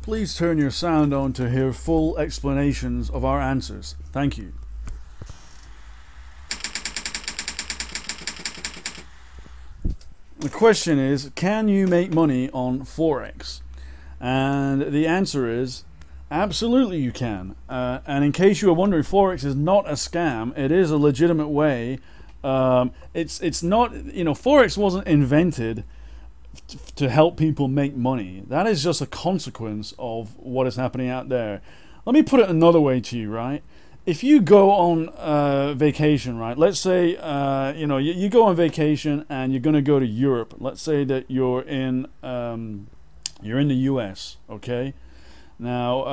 Please turn your sound on to hear full explanations of our answers. Thank you. The question is, can you make money on Forex? And the answer is, absolutely you can. And in case you were wondering, Forex is not a scam. It is a legitimate way. It's not, Forex wasn't invented to help people make money. That is just a consequence of what is happening out there. Let me put it another way to you, right? If you go on vacation, right? Let's say you go on vacation and you're going to go to Europe. Let's say that you're in the U.S. Okay. Now,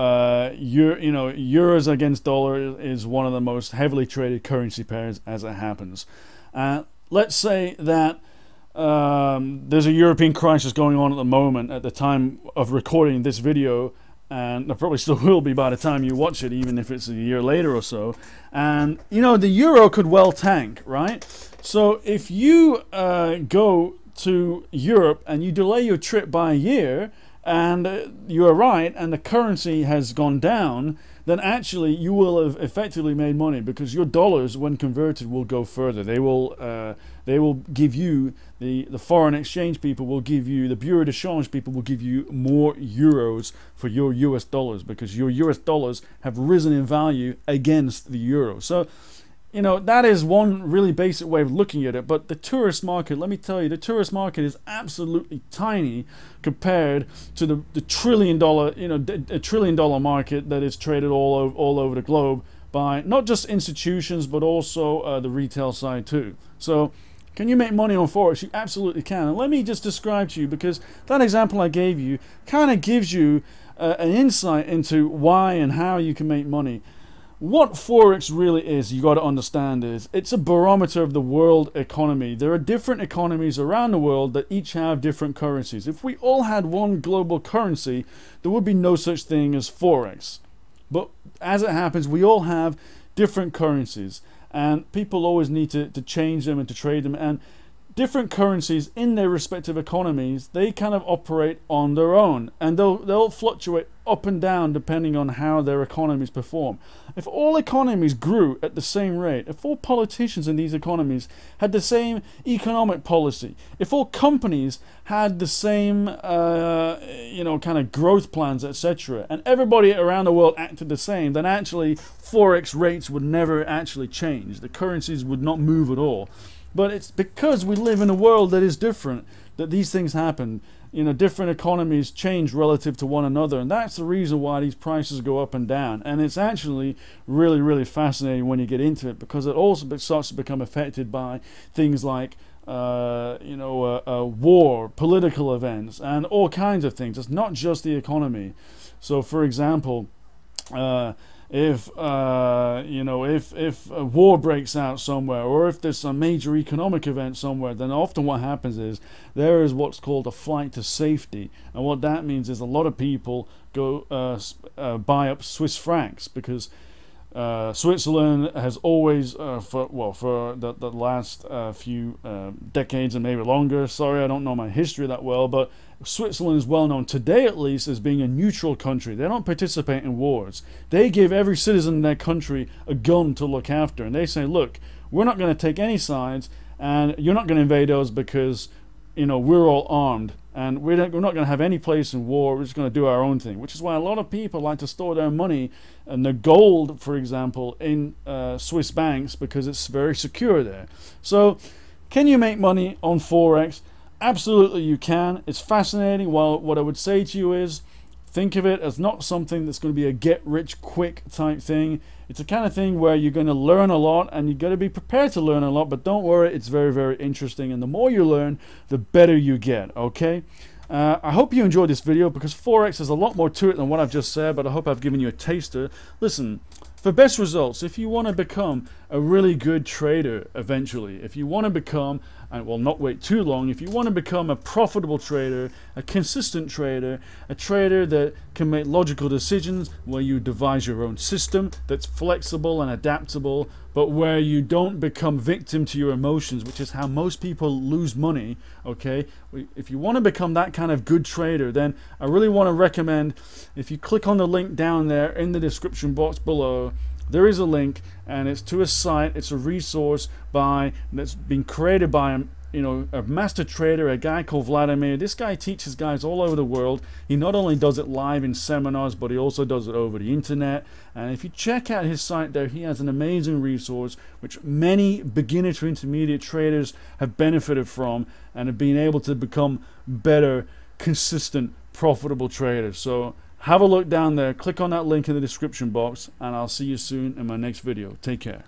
euros against dollar is one of the most heavily traded currency pairs as it happens. Let's say that there's a European crisis going on at the moment at the time of recording this video, and there probably still will be by the time you watch it, even if it's a year later or so. And the euro could well tank, right? So if you go to Europe and you delay your trip by a year, and you are right, and the currency has gone down, then actually you will have effectively made money, because your dollars, when converted, will go further. They will give you, the foreign exchange people will give you, the Bureau de Change people will give you more euros for your US dollars, because your US dollars have risen in value against the euro. So that is one really basic way of looking at it. But the tourist market, let me tell you, the tourist market is absolutely tiny compared to the $1 trillion market that is traded all over the globe by not just institutions, but also the retail side too. So can you make money on Forex? You absolutely can. And let me just describe to you, because that example I gave you kind of gives you an insight into why and how you can make money. What Forex really is, you got to understand, is it's a barometer of the world economy. There are different economies around the world that each have different currencies. If we all had one global currency, there would be no such thing as Forex. But as it happens, we all have different currencies, and people always need to change them and to trade them. And different currencies in their respective economies, they kind of operate on their own, and they'll fluctuate up and down depending on how their economies perform. If all economies grew at the same rate, if all politicians in these economies had the same economic policy, if all companies had the same kind of growth plans, etc., and everybody around the world acted the same, then actually Forex rates would never actually change. The currencies would not move at all. But it's because we live in a world that is different that these things happen. Different economies change relative to one another, and that's the reason why these prices go up and down. And it's actually really, really fascinating when you get into it, because it also starts to become affected by things like war, political events, and all kinds of things. It's not just the economy. So, for example, if a war breaks out somewhere, or if there's some major economic event somewhere, then often what happens is there is what's called a flight to safety. And what that means is a lot of people go buy up Swiss francs, because Switzerland has always, for the last few decades and maybe longer, sorry, I don't know my history that well, but Switzerland is well known today, at least, as being a neutral country. They don't participate in wars. They give every citizen in their country a gun to look after, and they say, look, we're not going to take any sides, and you're not going to invade us, because we're all armed, and we're not going to have any place in war. We're just going to do our own thing, which is why a lot of people like to store their money and their gold, for example, in Swiss banks, because it's very secure there. So can you make money on Forex? Absolutely you can. It's fascinating. Well, what I would say to you is, think of it as not something that's going to be a get-rich-quick type thing. It's the kind of thing where you're going to learn a lot, and you've got to be prepared to learn a lot, but don't worry, it's very, very interesting, and the more you learn, the better you get, okay? I hope you enjoyed this video, because Forex has a lot more to it than what I've just said, but I hope I've given you a taster. Listen, for best results, if you want to become a really good trader eventually, if you want to become and will not wait too long. If you want to become a profitable trader, a consistent trader, a trader that can make logical decisions, where you devise your own system that's flexible and adaptable, but where you don't become victim to your emotions, which is how most people lose money, okay? If you want to become that kind of good trader, then I really want to recommend, if you click on the link down there in the description box below, there is a link, and it's to a site. It's a resource that's been created by a master trader, a guy called Vladimir. This guy teaches guys all over the world. He not only does it live in seminars, but he also does it over the internet. And if you check out his site there, he has an amazing resource which many beginner to intermediate traders have benefited from and have been able to become better, consistent, profitable traders. So have a look down there, click on that link in the description box, and I'll see you soon in my next video. Take care.